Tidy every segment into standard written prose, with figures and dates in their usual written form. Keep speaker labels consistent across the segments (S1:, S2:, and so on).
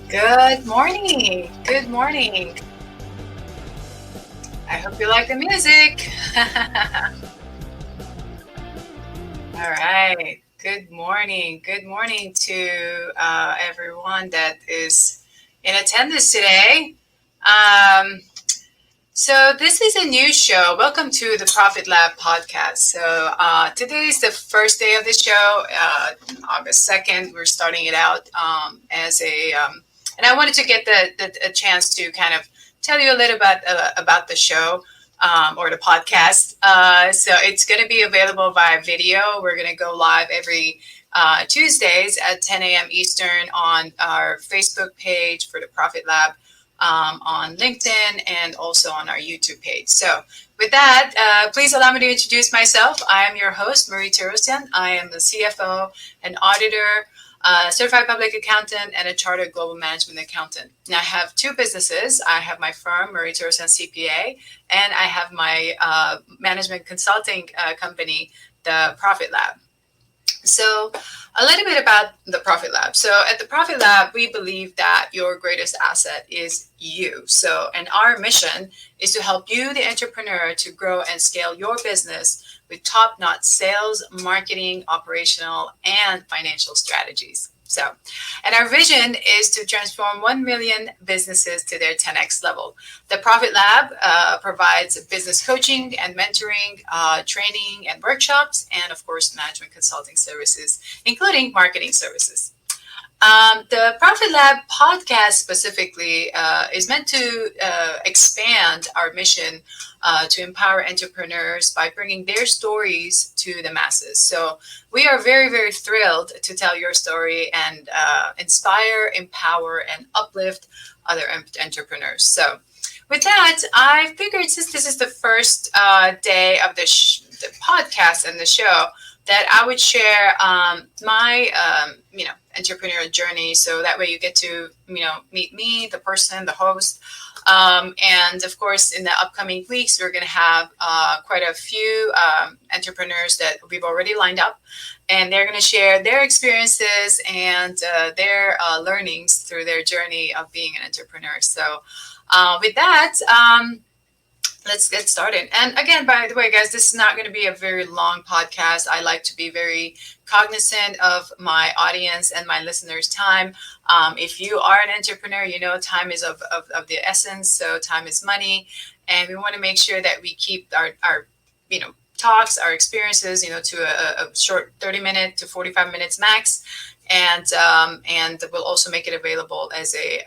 S1: Good morning. Good morning. I hope you like the music. All right. Good morning. Good morning to everyone that is in attendance today. Um, so, this is a new show. Welcome to the Profit Lab podcast. So, today is the first day of the show, August 2nd. We're starting it out as and I wanted to get a chance to kind of tell you a little bit about the show or the podcast. So, it's going to be available via video. We're going to go live every Tuesdays at 10 a.m. Eastern on our Facebook page for the Profit Lab, on LinkedIn, and also on our YouTube page. So, with that, please allow me to introduce myself. I am your host, Marie Torossian. I am the CFO and auditor, certified public accountant, and a chartered global management accountant. Now, I have two businesses. I have my firm, Marie Torossian CPA, and I have my management consulting company, the Profit Lab. So, a little bit about the Profit Lab. So, at the Profit Lab, we believe that your greatest asset is you. So, and our mission is to help you, the entrepreneur, to grow and scale your business with top notch sales, marketing, operational, and financial strategies. So, and our vision is to transform 1 million businesses to their 10x level. The Profit Lab provides business coaching and mentoring, training and workshops, and of course, management consulting services, including marketing services. The Profit Lab podcast specifically is meant to expand our mission to empower entrepreneurs by bringing their stories to the masses. So we are very, very thrilled to tell your story and inspire, empower, and uplift other entrepreneurs. So with that, I figured since this is the first day of the podcast and the show, that I would share my entrepreneurial journey, so that way you get to meet me, the person, the host, and of course in the upcoming weeks we're going to have quite a few entrepreneurs that we've already lined up, and they're going to share their experiences and their learnings through their journey of being an entrepreneur. So with that, let's get started. And again, by the way, guys, this is not going to be a very long podcast. I like to be very cognizant of my audience and my listeners' time. If you are an entrepreneur, you know time is of the essence. So time is money. And we want to make sure that we keep our talks, our experiences, to a short 30-minute to 45 minutes max. And we'll also make it available as a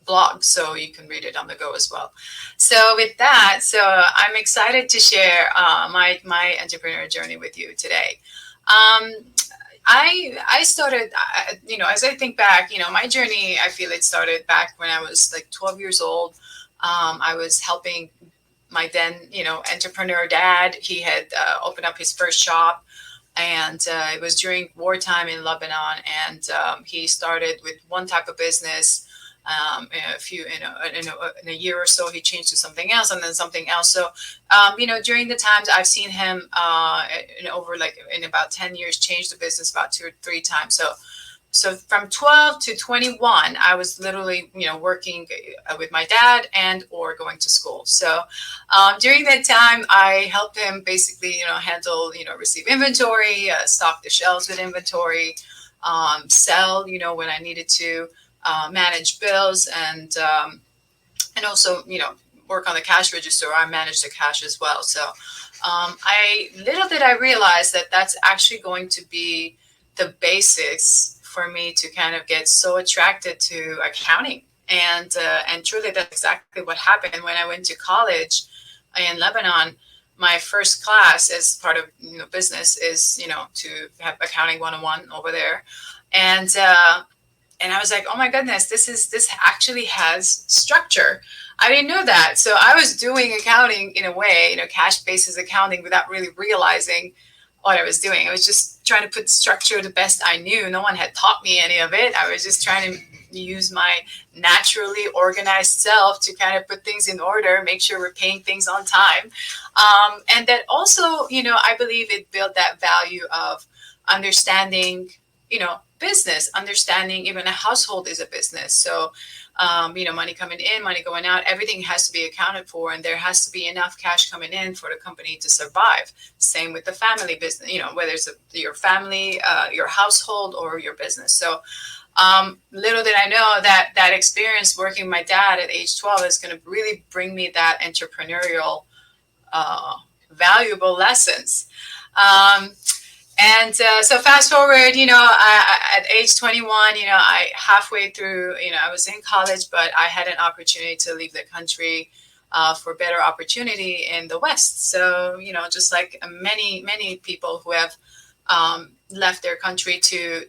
S1: blog, so you can read it on the go as well. So with that, I'm excited to share my entrepreneurial journey with you today. I started, as I think back, my journey, I feel it started back when I was like 12 years old. I was helping my then, entrepreneur dad. He had opened up his first shop, and it was during wartime in Lebanon. And he started with one type of business. In a year or so, he changed to something else, and then something else. So, during the times I've seen him, in about 10 years, change the business about 2 or 3 times. So from 12 to 21, I was literally, working with my dad and or going to school. So during that time, I helped him basically, handle, receive inventory, stock the shelves with inventory, sell, when I needed to. Manage bills, and also work on the cash register. I manage the cash as well. So little did I realize that that's actually going to be the basics for me to kind of get so attracted to accounting. And truly, that's exactly what happened when I went to college in Lebanon. My first class as part of business is to have accounting 101 over there. And I was like, oh my goodness, this actually has structure. I didn't know that. So I was doing accounting in a way, cash basis accounting, without really realizing what I was doing. I was just trying to put structure the best I knew. No one had taught me any of it. I was just trying to use my naturally organized self to kind of put things in order, make sure we're paying things on time. And that also, I believe it built that value of understanding, business, understanding even a household is a business. So, money coming in, money going out, everything has to be accounted for, and there has to be enough cash coming in for the company to survive. Same with the family business, whether it's your family, your household, or your business. So, little did I know that experience working with my dad at age 12 is going to really bring me that entrepreneurial, valuable lessons. Um, so fast forward, at age 21, I halfway through, I was in college, but I had an opportunity to leave the country for better opportunity in the West. So, just like many, many people who have left their country to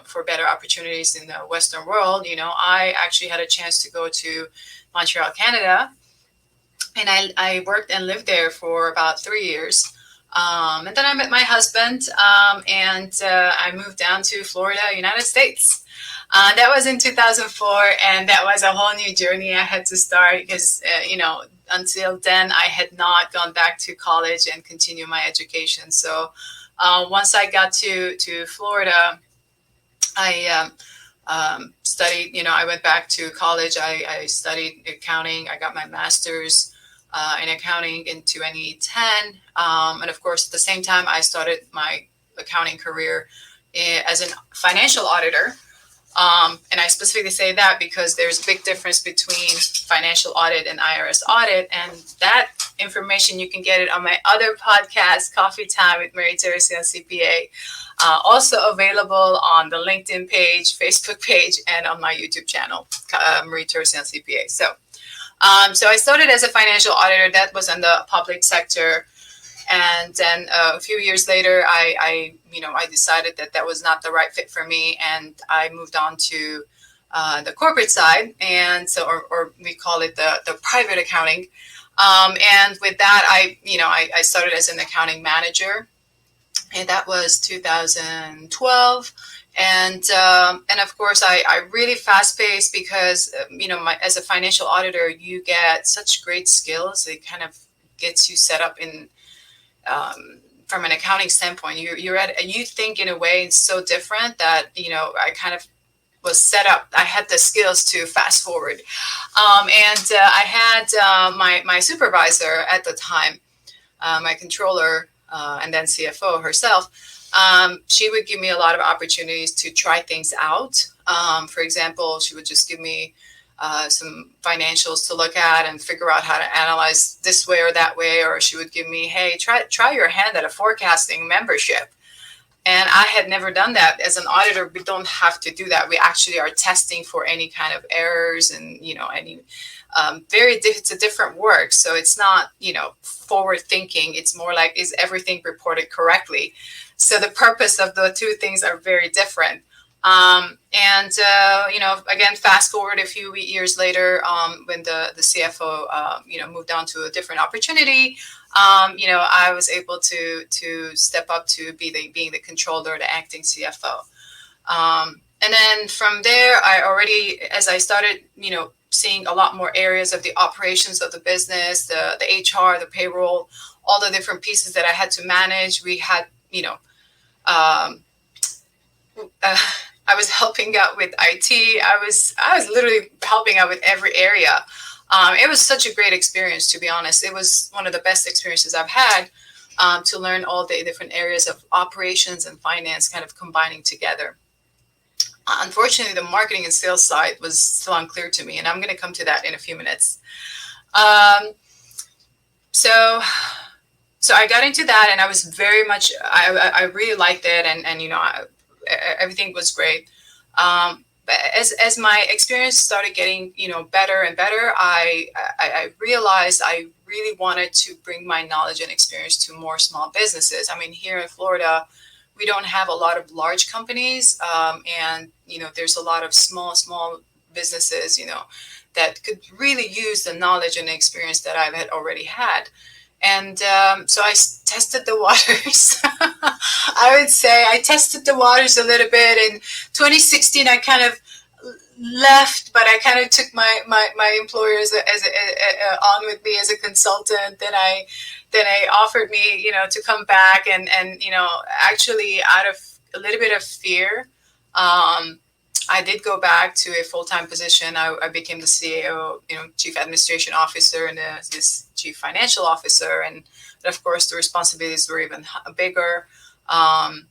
S1: for better opportunities in the Western world, I actually had a chance to go to Montreal, Canada, and I worked and lived there for about 3 years. And then I met my husband, and I moved down to Florida, United States. That was in 2004, and that was a whole new journey I had to start because, until then, I had not gone back to college and continue my education. So once I got to Florida, I studied, I went back to college. I studied accounting. I got my master's in accounting in 2010. And of course, at the same time, I started my accounting career as a financial auditor. And I specifically say that because there's a big difference between financial audit and IRS audit. And that information, you can get it on my other podcast, Coffee Time with Mary Torossian CPA. Also available on the LinkedIn page, Facebook page, and on my YouTube channel, Marie Torossian CPA. So I started as a financial auditor. That was in the public sector. And then a few years later, I decided that was not the right fit for me, and I moved on to the corporate side, and so or we call it the private accounting. And with that, I started as an accounting manager, and that was 2012. And of course, I really fast paced because as a financial auditor, you get such great skills. It kind of gets you set up in. From an accounting standpoint, you think in a way it's so different that I kind of was set up. I had the skills to fast forward, and I had my supervisor at the time, my controller, and then CFO herself. She would give me a lot of opportunities to try things out. For example, she would just give me some financials to look at and figure out how to analyze this way or that way. Or she would give me, hey, try your hand at a forecasting membership. And I had never done that. As an auditor, we don't have to do that. We actually are testing for any kind of errors and, any it's a different work. So it's not, forward thinking. It's more like, is everything reported correctly? So the purpose of the two things are very different. Again, fast forward a few years later, when the CFO, moved on to a different opportunity, I was able to step up to being the controller, the acting CFO. And then from there, as I started, seeing a lot more areas of the operations of the business, the HR, the payroll, all the different pieces that I had to manage. We had, I was helping out with IT. I was literally helping out with every area. It was such a great experience, to be honest. It was one of the best experiences I've had, to learn all the different areas of operations and finance kind of combining together. Unfortunately, the marketing and sales side was still unclear to me, and I'm going to come to that in a few minutes. So I got into that, and I was very much, I really liked it, and everything was great. But as my experience started getting, better and better, I realized I really wanted to bring my knowledge and experience to more small businesses. I mean, here in Florida, we don't have a lot of large companies, and there's a lot of small businesses, that could really use the knowledge and experience that I've had already had. And so I tested the waters. I would say I tested the waters a little bit. In 2016, I kind of left, but I kind of took my employers on with me as a consultant. Then I offered me, to come back and actually out of a little bit of fear Um, I did go back to a full-time position. I became the CAO, Chief Administration Officer, and this Chief Financial Officer, and of course the responsibilities were even bigger. Um,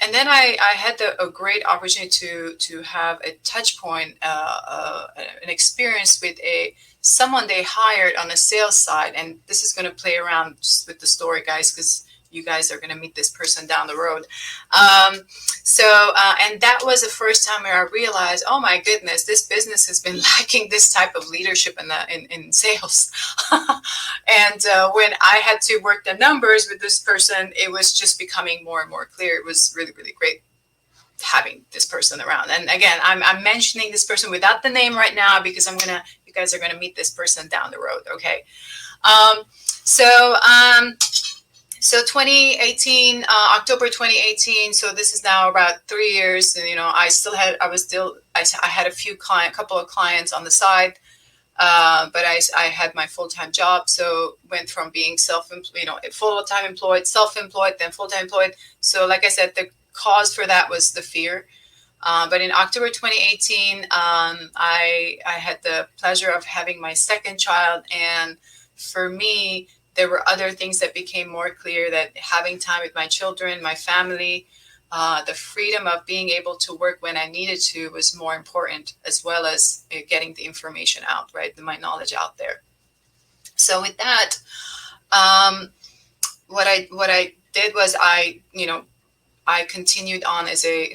S1: and then I had a great opportunity to have a touch point, an experience with someone they hired on the sales side. And this is going to play around just with the story, guys, because you guys are going to meet this person down the road. And that was the first time where I realized, oh my goodness, this business has been lacking this type of leadership in sales. And when I had to work the numbers with this person, it was just becoming more and more clear. It was really, really great having this person around. And again, I'm mentioning this person without the name right now because you guys are gonna meet this person down the road. Okay. Um, so um, so 2018, October 2018. So this is now about 3 years, and I had a couple of clients on the side, but I had my full-time job. So went from being full-time employed, self-employed, then full-time employed. So like I said, the cause for that was the fear. But in October 2018, I had the pleasure of having my second child, and for me, there were other things that became more clear, that having time with my children, my family, the freedom of being able to work when I needed to was more important, as well as getting the information out, right? My knowledge out there. So with that, what I did was I continued on as a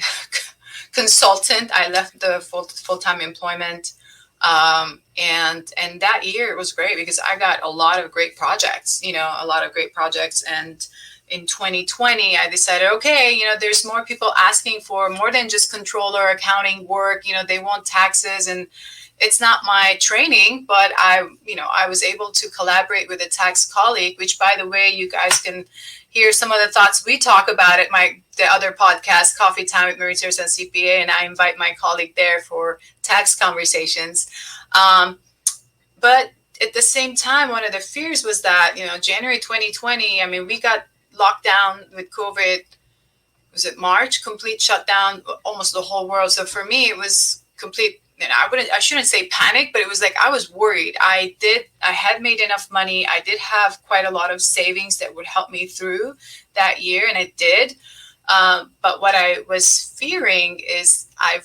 S1: consultant. I left the full-time employment. And that year it was great because I got a lot of great projects, And in 2020, I decided, okay, there's more people asking for more than just controller accounting work. They want taxes, and it's not my training, but I was able to collaborate with a tax colleague, which, by the way, you guys can hear some of the thoughts we talk about at the other podcast, Coffee Time with Marie Theresa and CPA, and I invite my colleague there for tax conversations. But at the same time, one of the fears was that, January 2020, I mean, we got locked down with COVID. Was it March? Complete shutdown, almost the whole world. So for me, it was complete. I shouldn't say panic, but it was like I was worried. I had made enough money. I did have quite a lot of savings that would help me through that year, and it did. But what I was fearing is I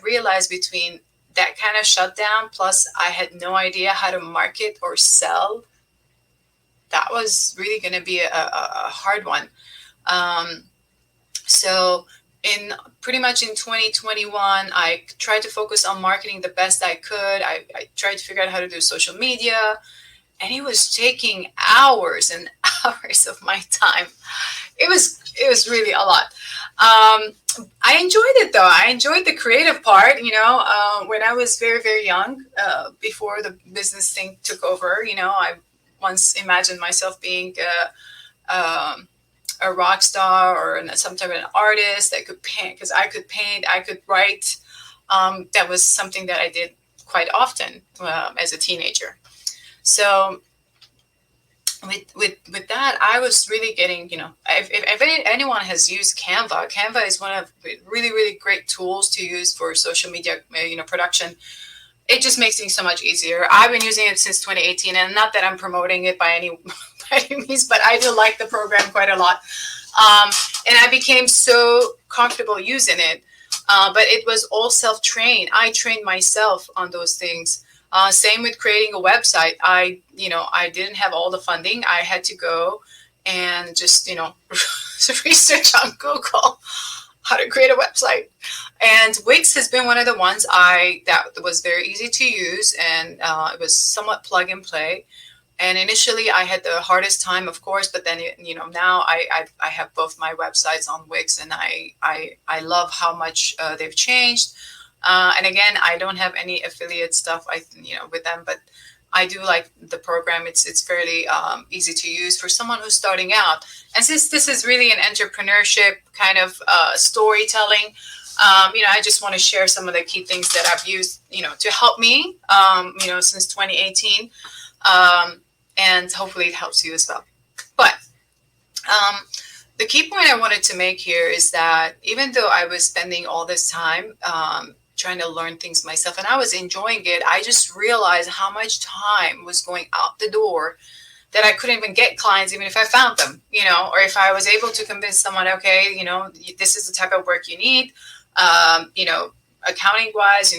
S1: realized between that kind of shutdown, plus I had no idea how to market or sell, that was really going to be a hard one. So pretty much in 2021, I tried to focus on marketing the best I could. I tried to figure out how to do social media, and it was taking hours and hours of my time. It was really a lot. I enjoyed it though. I enjoyed the creative part. When I was very, very young, before the business thing took over, I once imagined myself being a rock star or some type of an artist that could paint, because I could paint, I could write. That was something that I did quite often as a teenager. So with that, I was really getting, if anyone has used Canva is one of really, really great tools to use for social media, production. It just makes things so much easier. I've been using it since 2018, and not that I'm promoting it by any means, but I do like the program quite a lot. And I became so comfortable using it. But it was all self-trained. I trained myself on those things. Same with creating a website. I didn't have all the funding. I had to go and just, research on Google how to create a website. And Wix has been one of the ones that was very easy to use, and it was somewhat plug and play. And initially I had the hardest time, of course, but then, now I have both my websites on Wix, and I love how much they've changed. And again, I don't have any affiliate stuff, with them, but I do like the program. It's fairly easy to use for someone who's starting out. And since this is really an entrepreneurship kind of storytelling, I just want to share some of the key things that I've used, to help me, since 2018. And hopefully it helps you as well. But the key point I wanted to make here is that even though I was spending all this time trying to learn things myself and I was enjoying it, I just realized how much time was going out the door that I couldn't even get clients, even if I found them, or if I was able to convince someone, okay, this is the type of work you need, accounting wise,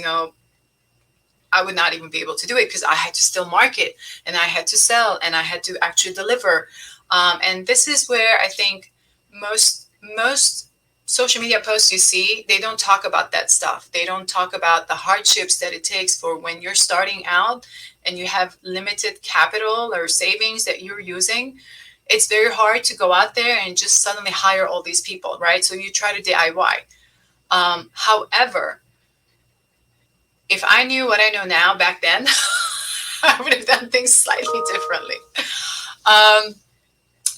S1: I would not even be able to do it because I had to still market and I had to sell and I had to actually deliver. And this is where I think most social media posts you see, they don't talk about that stuff. They don't talk about the hardships that it takes for when you're starting out and you have limited capital or savings that you're using. It's very hard to go out there and just suddenly hire all these people, right? So you try to DIY. However, if I knew what I know now back then, I would have done things slightly differently.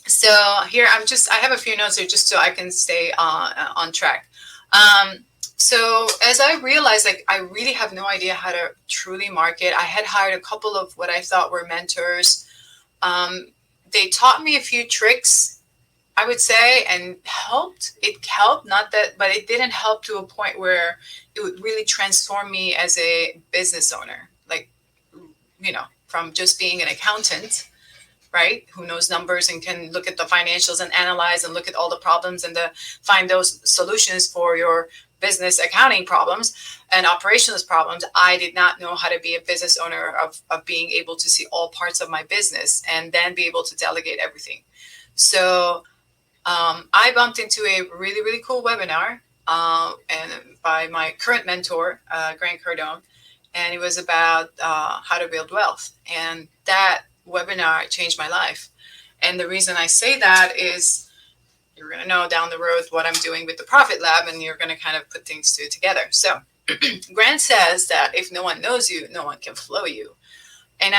S1: So here I have a few notes here just so I can stay on track. So as I realized, like, I really have no idea how to truly market. I had hired a couple of what I thought were mentors. They taught me a few tricks, I would say, and helped. It helped, not that, but it didn't help to a point where it would really transform me as a business owner. Like, from just being an accountant, right, who knows numbers and can look at the financials and analyze and look at all the problems and find those solutions for your business accounting problems and operations problems. I did not know how to be a business owner of being able to see all parts of my business and then be able to delegate everything. So I bumped into a really, really cool webinar and by my current mentor, Grant Cardone, and it was about how to build wealth. And that webinar changed my life. And the reason I say that is you're going to know down the road what I'm doing with the Profit Lab, and you're going to kind of put things together. So Grant says that if no one knows you, no one can flow you. And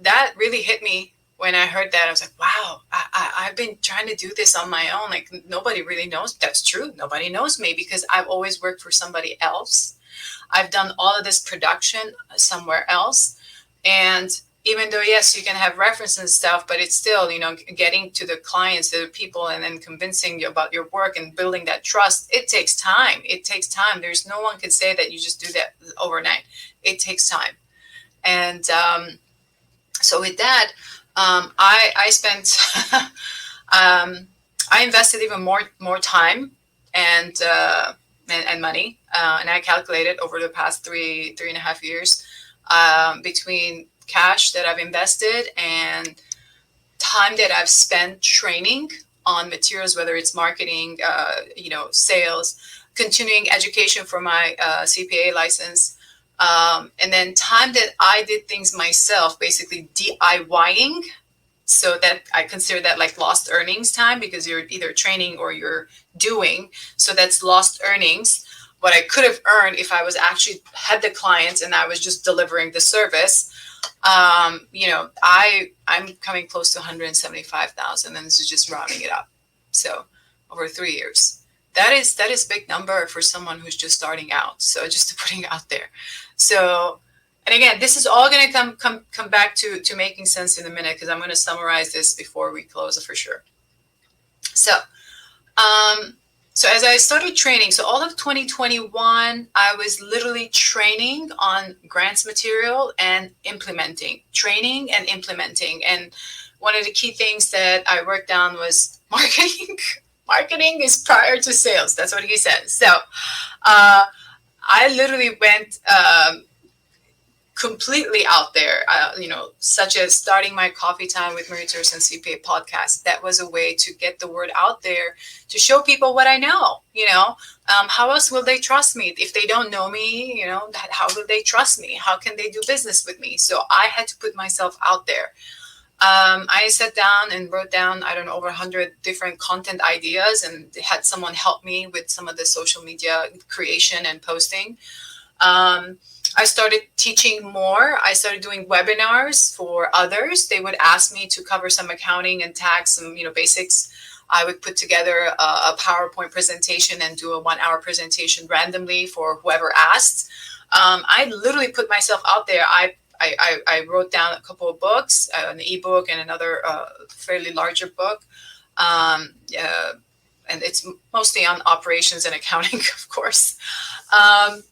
S1: that really hit me when I heard that. I was like, wow, I've been trying to do this on my own. Like, nobody really knows. That's true. Nobody knows me because I've always worked for somebody else. I've done all of this production somewhere else. And even though, yes, you can have references and stuff, but it's still, getting to the clients, to the people, and then convincing you about your work and building that trust. It takes time. It takes time. There's no one can say that you just do that overnight. It takes time. And so with that, I spent, I invested even more time and money. And I calculated over the past 3.5 years between cash that I've invested and time that I've spent training on materials, whether it's marketing, sales, continuing education for my CPA license, and then time that I did things myself, basically DIYing. So that I consider that like lost earnings time because you're either training or you're doing. So that's lost earnings. What I could have earned if I was actually had the clients and I was just delivering the service. I'm coming close to 175,000, and this is just rounding it up. So over 3 years, that is a big number for someone who's just starting out. So just to putting it out there. So, and again, this is all going to come back to making sense in a minute because I'm going to summarize this before we close for sure. So, so as I started training, so all of 2021, I was literally training on Grant's material and training and implementing. And one of the key things that I worked on was marketing. Marketing is prior to sales. That's what he said. So I literally went completely out there, such as starting my Coffee Time with Marie Torossian CPA podcast. That was a way to get the word out there, to show people what I know. How else will they trust me? If they don't know me, how will they trust me? How can they do business with me? So I had to put myself out there. I sat down and wrote down, over 100 different content ideas and had someone help me with some of the social media creation and posting. I started teaching more. I started doing webinars for others. They would ask me to cover some accounting and tax, some basics. I would put together a PowerPoint presentation and do a 1-hour presentation randomly for whoever asked. I literally put myself out there. I wrote down a couple of books, an ebook and another fairly larger book. Um, uh, and it's mostly on operations and accounting, of course. Um,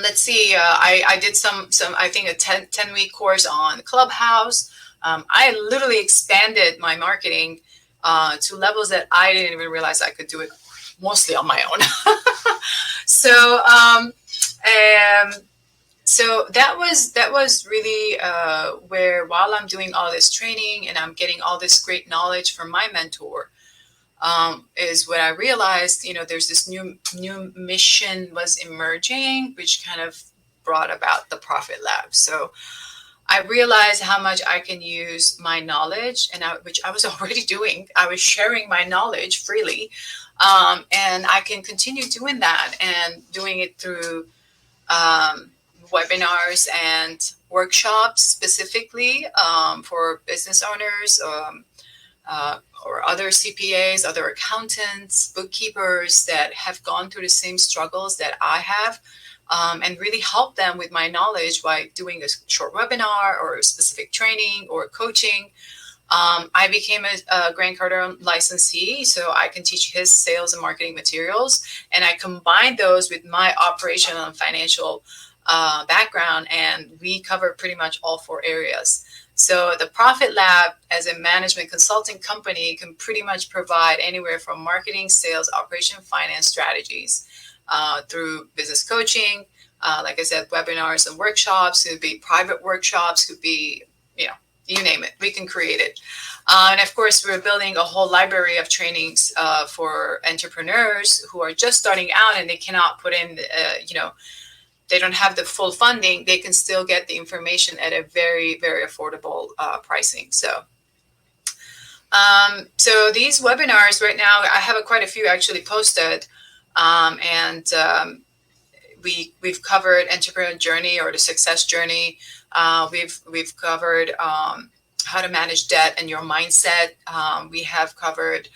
S1: let's see. I did I think a 10-week course on Clubhouse. I literally expanded my marketing to levels that I didn't even realize I could do it mostly on my own. so, um, so that was really where, while I'm doing all this training and I'm getting all this great knowledge from my mentor, is when I realized, there's this new mission was emerging, which kind of brought about the Profit Lab. So I realized how much I can use my knowledge, which I was already doing. I was sharing my knowledge freely, and I can continue doing that and doing it through um, webinars and workshops specifically for business owners. Or other CPAs, other accountants, bookkeepers that have gone through the same struggles that I have, and really help them with my knowledge by doing a short webinar or a specific training or coaching. I became a Grant Cardone licensee, so I can teach his sales and marketing materials, and I combine those with my operational and financial background, and we cover pretty much all 4 areas. So the Profit Lab, as a management consulting company, can pretty much provide anywhere from marketing, sales, operation, finance strategies through business coaching. Like I said, webinars and workshops. Could be private workshops. Could be, you name it. We can create it. And of course, we're building a whole library of trainings for entrepreneurs who are just starting out and they cannot put in, they don't have the full funding. They can still get the information at a very, very affordable pricing. So these webinars right now, I have quite a few actually posted, and we've covered entrepreneurial journey or the success journey. We've covered how to manage debt and your mindset. We have covered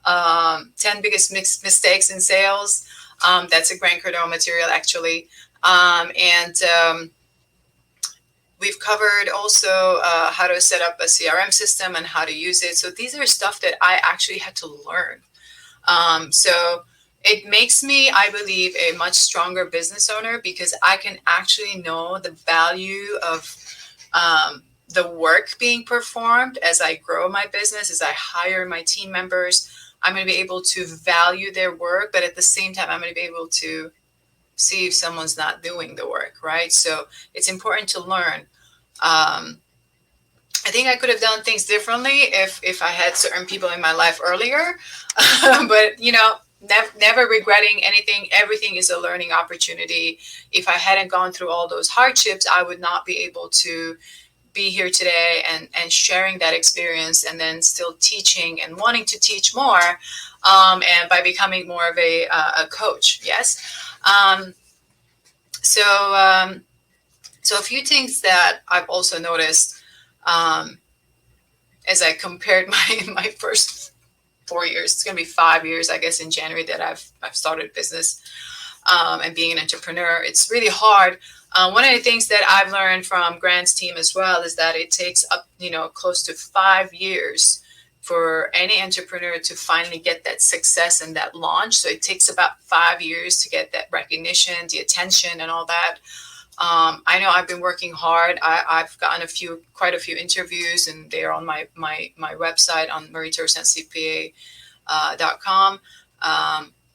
S1: 10 biggest mistakes in sales. That's a Grant Cardone material actually. And we've covered also how to set up a CRM system and how to use it. So these are stuff that I actually had to learn. So it makes me, I believe, a much stronger business owner because I can actually know the value of the work being performed as I grow my business, as I hire my team members. I'm going to be able to value their work, but at the same time, I'm going to be able to see if someone's not doing the work, right? So it's important to learn. I think I could have done things differently if I had certain people in my life earlier, but never regretting anything. Everything is a learning opportunity. If I hadn't gone through all those hardships, I would not be able to be here today and sharing that experience and then still teaching and wanting to teach more, and by becoming more of a coach. Yes. So a few things that I've also noticed as I compared my first 4 years, it's going to be 5 years, I guess, in January that I've started business and being an entrepreneur. It's really hard. One of the things that I've learned from Grant's team as well is that it takes up, close to 5 years for any entrepreneur to finally get that success and that launch. So it takes about 5 years to get that recognition, the attention, and all that. I know I've been working hard. I've gotten quite a few interviews, and they're on my website on marietorossiancpa.com.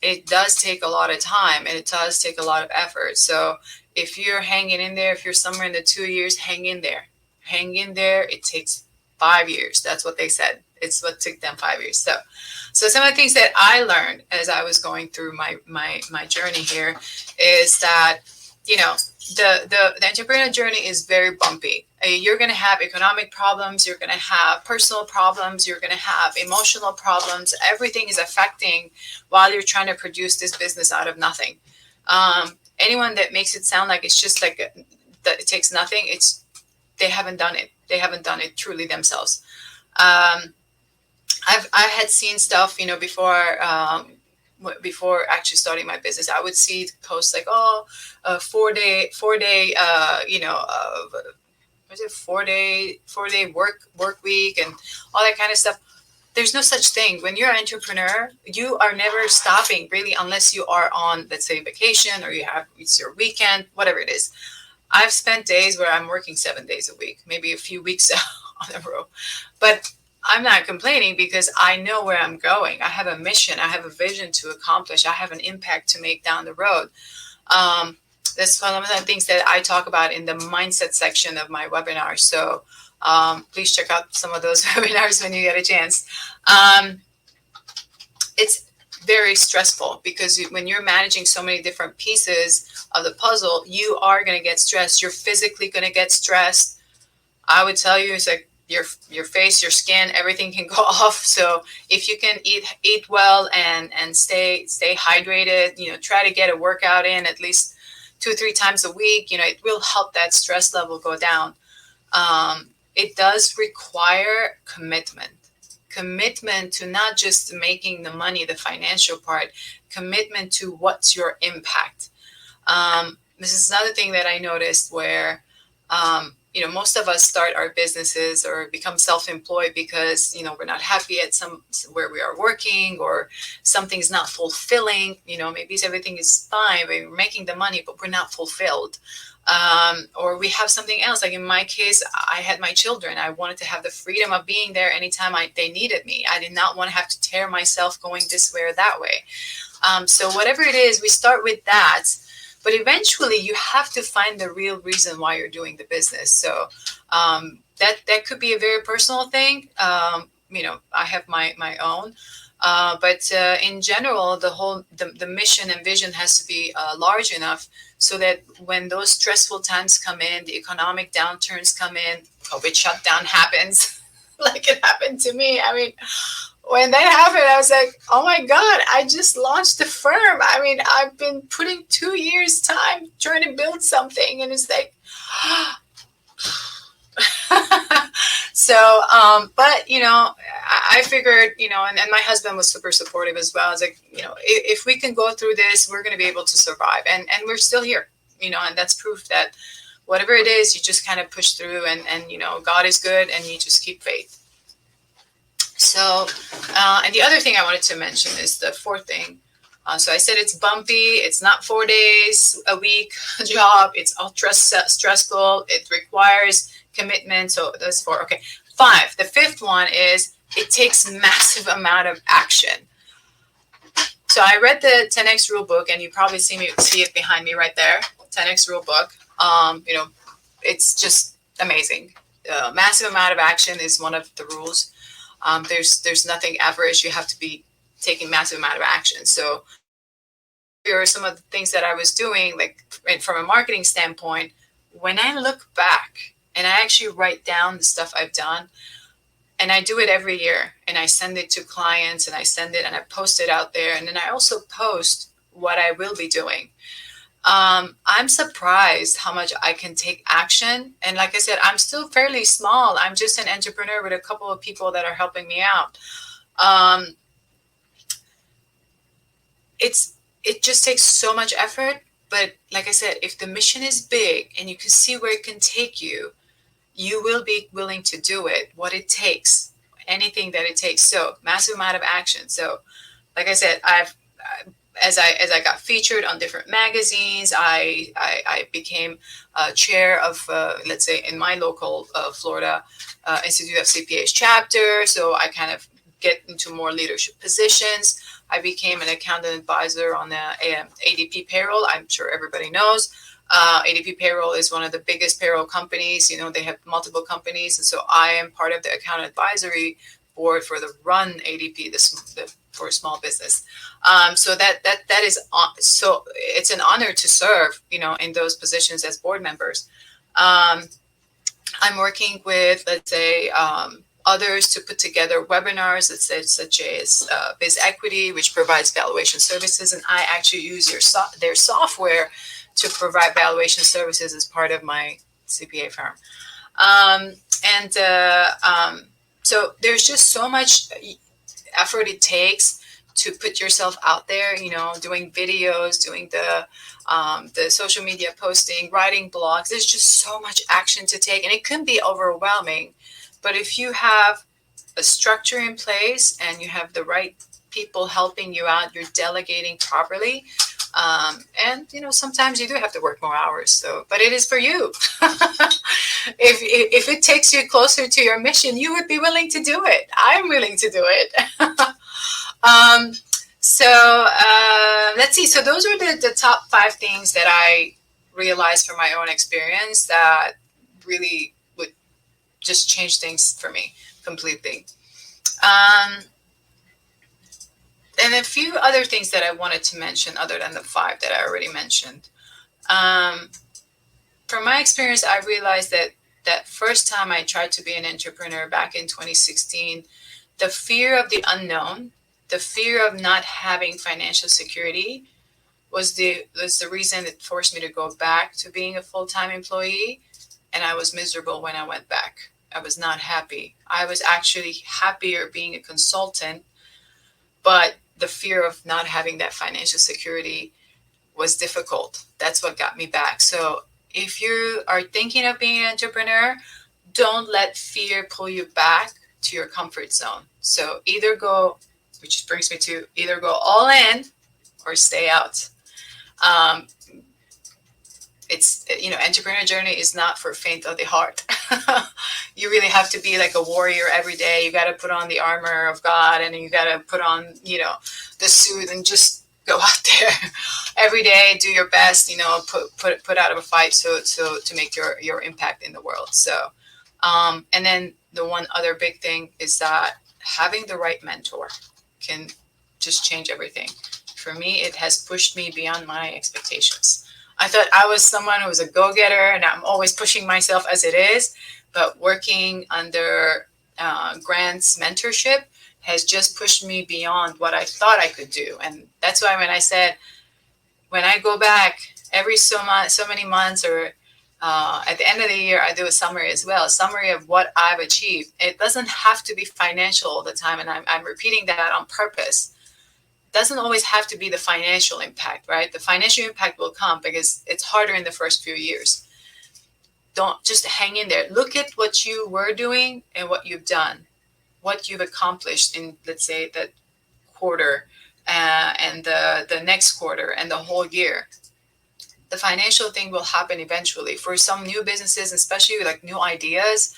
S1: It does take a lot of time, and it does take a lot of effort. So if you're hanging in there, if you're somewhere in the 2 years, hang in there. Hang in there. It takes 5 years. That's what they said. It's what took them 5 years. So some of the things that I learned as I was going through my journey here is that, the entrepreneurial journey is very bumpy. You're going to have economic problems. You're going to have personal problems. You're going to have emotional problems. Everything is affecting while you're trying to produce this business out of nothing. Anyone that makes it sound like it's just like that it takes nothing, they haven't done it. They haven't done it truly themselves. I had seen stuff, before actually starting my business. I would see posts like, 4-day, was it 4-day work week and all that kind of stuff. there's no such thing. When you're an entrepreneur, you are never stopping really, unless you are on, let's say, vacation, or it's your weekend, whatever it is. I've spent days where I'm working 7 days a week, maybe a few weeks on a row, but I'm not complaining because I know where I'm going. I have a mission, I have a vision to accomplish, I have an impact to make down the road. Um, that's one of the things that I talk about in the mindset section of my webinar. So please check out some of those webinars when you get a chance. It's very stressful because when you're managing so many different pieces of the puzzle, you are going to get stressed. You're physically going to get stressed. I would tell you, it's like your face, your skin, everything can go off. So if you can eat well and stay hydrated, try to get a workout in at least 2-3 times a week. It will help that stress level go down. It does require commitment to not just making the money, the financial part, commitment to what's your impact. This is another thing that I noticed where, most of us start our businesses or become self-employed because, we're not happy at where we are working, or something's not fulfilling. Maybe everything is fine, we're making the money, but we're not fulfilled. Or we have something else. Like in my case, I had my children. I wanted to have the freedom of being there anytime they needed me. I did not want to have to tear myself going this way or that way. So whatever it is, we start with that. But eventually you have to find the real reason why you're doing the business. So that could be a very personal thing. I have my own. But in general, the mission and vision has to be large enough so that when those stressful times come in, the economic downturns come in, COVID shutdown happens, like it happened to me. I mean, when that happened, I was like, oh my God, I just launched the firm. I mean, I've been putting 2 years time trying to build something, and it's like, so, but, I figured, and my husband was super supportive as well. I was like, if we can go through this, we're going to be able to survive. And we're still here, and that's proof that whatever it is, you just kind of push through, and God is good, and you just keep faith. So, and the other thing I wanted to mention is the fourth thing. So I said it's bumpy. It's not 4 days a week job. It's ultra stressful. It requires commitment. So that's 4. Okay. 5. The fifth one is it takes massive amount of action. So I read the 10X rule book, and you probably see it behind me right there. 10X rule book. It's just amazing. Massive amount of action is one of the rules. There's nothing average. You have to be taking massive amount of action. So here are some of the things that I was doing, like from a marketing standpoint. When I look back and I actually write down the stuff I've done, and I do it every year, and I send it to clients, and I send it and I post it out there. And then I also post what I will be doing. I'm surprised how much I can take action. And like I said, I'm still fairly small. I'm just an entrepreneur with a couple of people that are helping me out. It just takes so much effort. But like I said, if the mission is big and you can see where it can take you, you will be willing to do it, what it takes, anything that it takes. So massive amount of action. So like I said, as I got featured on different magazines, I became chair of, let's say, in my local Florida Institute of CPAs chapter. So I kind of get into more leadership positions. I became an accountant advisor on the ADP payroll. I'm sure everybody knows. ADP payroll is one of the biggest payroll companies. They have multiple companies. And so I am part of the accountant advisory board for the Run ADP, for small business. So that is, so it's an honor to serve, in those positions as board members. I'm working with, let's say, others to put together webinars, let's say, such as Biz Equity, which provides valuation services. And I actually use their software to provide valuation services as part of my CPA firm. So there's just so much effort it takes to put yourself out there, doing videos, doing the social media posting, writing blogs. There's just so much action to take, and it can be overwhelming. But if you have a structure in place and you have the right people helping you out, you're delegating properly. And sometimes you do have to work more hours. So, but it is for you. If it takes you closer to your mission, you would be willing to do it. I'm willing to do it. um, so let's see. So those are the top 5 things that I realized from my own experience that really would just change things for me completely. And a few other things that I wanted to mention other than the 5 that I already mentioned. From my experience, I realized that first time I tried to be an entrepreneur back in 2016, the fear of the unknown, the fear of not having financial security was the reason that forced me to go back to being a full-time employee. And I was miserable when I went back. I was not happy. I was actually happier being a consultant, but the fear of not having that financial security was difficult. That's what got me back. So if you are thinking of being an entrepreneur, don't let fear pull you back to your comfort zone. So either go, which brings me to either go all in or stay out. It's, entrepreneur journey is not for faint of the heart. You really have to be like a warrior every day. You got to put on the armor of God, and you got to put on, the suit, and just go out there every day, do your best, put out of a fight to make your impact in the world. So, and then the one other big thing is that having the right mentor can just change everything. For me, it has pushed me beyond my expectations. I thought I was someone who was a go-getter, and I'm always pushing myself as it is. But working under Grant's mentorship has just pushed me beyond what I thought I could do. And that's why when I said, when I go back every so many months, or at the end of the year, I do a summary as well, a summary of what I've achieved. It doesn't have to be financial all the time, and I'm repeating that on purpose. Doesn't always have to be the financial impact, right? The financial impact will come because it's harder in the first few years. Don't just hang in there. Look at what you were doing and what you've done, what you've accomplished in, let's say, that quarter and the next quarter and the whole year. The financial thing will happen eventually. For some new businesses, especially like new ideas,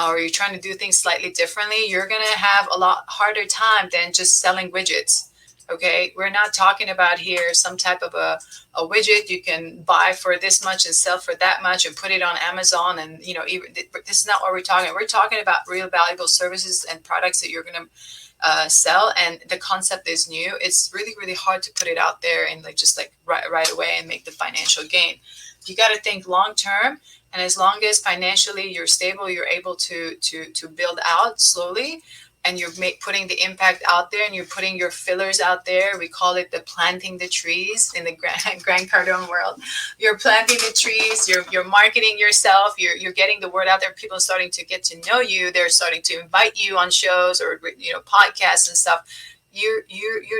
S1: or you're trying to do things slightly differently, you're going to have a lot harder time than just selling widgets. Okay, we're not talking about here some type of a widget you can buy for this much and sell for that much and put it on Amazon. And, even this is not what we're talking. We're talking about real valuable services and products that you're going to sell. And the concept is new. It's really, really hard to put it out there and right away and make the financial gain. You got to think long term. And as long as financially you're stable, you're able to build out slowly, and you're putting the impact out there, and you're putting your fillers out there. We call it the planting the trees in the Grant Cardone world. You're planting the trees, you're marketing yourself, you're getting the word out there. People are starting to get to know you. They're starting to invite you on shows or podcasts and stuff. You're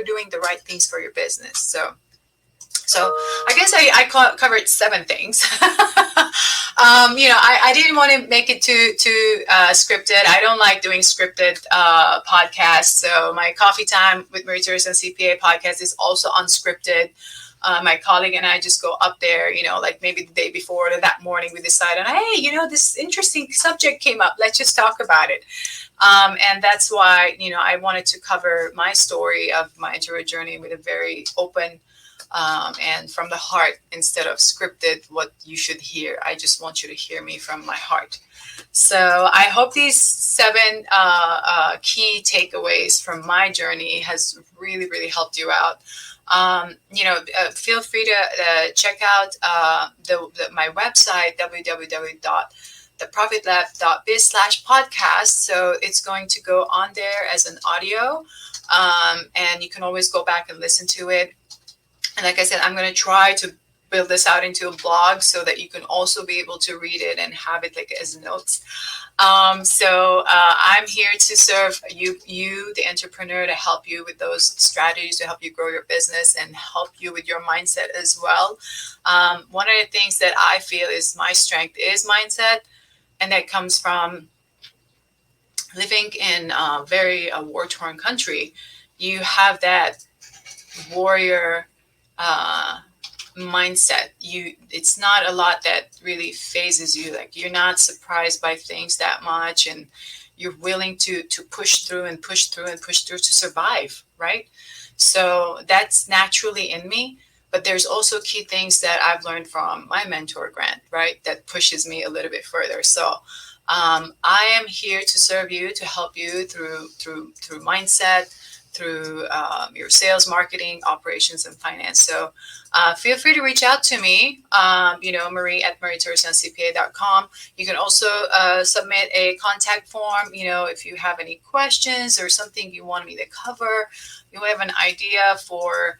S1: doing the right things for your business. So I guess I covered 7 things. I didn't want to make it too scripted. I don't like doing scripted podcasts. So my Coffee Time with Marie Torossian CPA podcast is also unscripted. My colleague and I just go up there, like maybe the day before or that morning, we decide on, hey, this interesting subject came up. Let's just talk about it. And that's why, I wanted to cover my story of my entrepreneurial journey with a very open and from the heart, instead of scripted what you should hear. I just want you to hear me from my heart. So I hope these 7 key takeaways from my journey has really, really helped you out. Feel free to check out my website, www.theprofitlab.biz/podcast. So it's going to go on there as an audio, and you can always go back and listen to it. And like I said, I'm going to try to build this out into a blog so that you can also be able to read it and have it like as notes. So I'm here to serve you, the entrepreneur, to help you with those strategies, to help you grow your business and help you with your mindset as well. One of the things that I feel is my strength is mindset, and that comes from living in a very war-torn country, you have that warrior uh, mindset. It's not a lot that really phases you. Like, you're not surprised by things that much, and you're willing to push through and push through and push through to survive, right? So that's naturally in me. But there's also key things that I've learned from my mentor, Grant, right? That pushes me a little bit further. So I am here to serve you, to help you through mindset, through your sales, marketing, operations, and finance. So feel free to reach out to me, Marie at marietorresioncpa.com. You can also submit a contact form, if you have any questions or something you want me to cover. You have an idea for,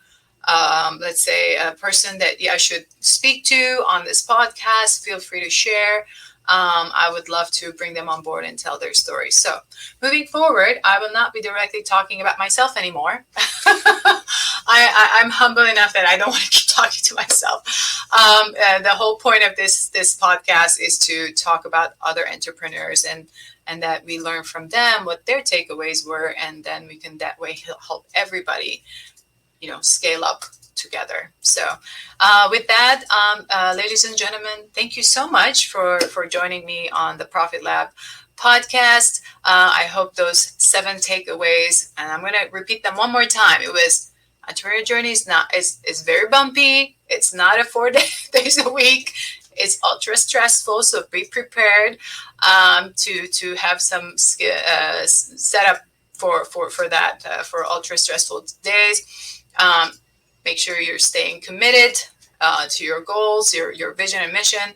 S1: let's say, a person that I should speak to on this podcast. Feel free to share. I would love to bring them on board and tell their story. So, moving forward, I will not be directly talking about myself anymore. I'm humble enough that I don't want to keep talking to myself. The whole point of this podcast is to talk about other entrepreneurs, and that we learn from them what their takeaways were, and then we can that way help everybody, scale up together. So with that, ladies and gentlemen, thank you so much for joining me on the Profit Lab podcast. I hope those 7 takeaways, and I'm going to repeat them one more time. It was, entrepreneurial journey is very bumpy. It's not a 4 days a week. It's ultra stressful, so be prepared to have some set up for that for ultra stressful days. Make sure you're staying committed to your goals, your vision and mission.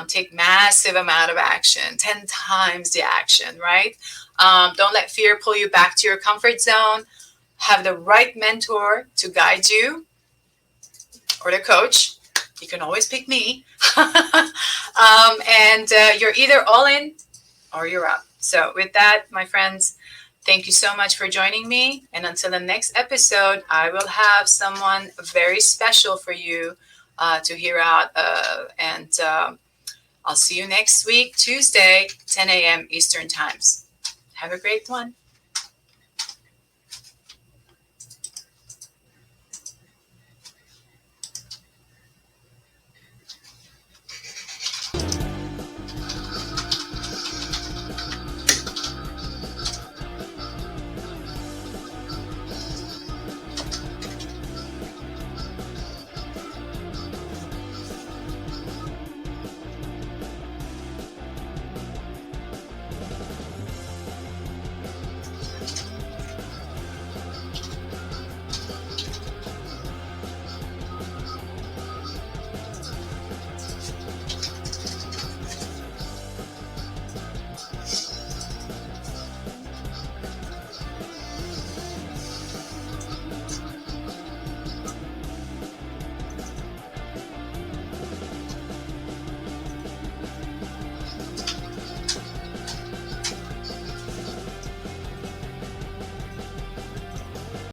S1: Take massive amount of action, 10 times the action, right? Don't let fear pull you back to your comfort zone. Have the right mentor to guide you, or the coach. You can always pick me. And you're either all in or you're out. So with that, my friends, thank you so much for joining me. And until the next episode, I will have someone very special for you to hear out. And I'll see you next week, Tuesday, 10 a.m. Eastern Times. Have a great one.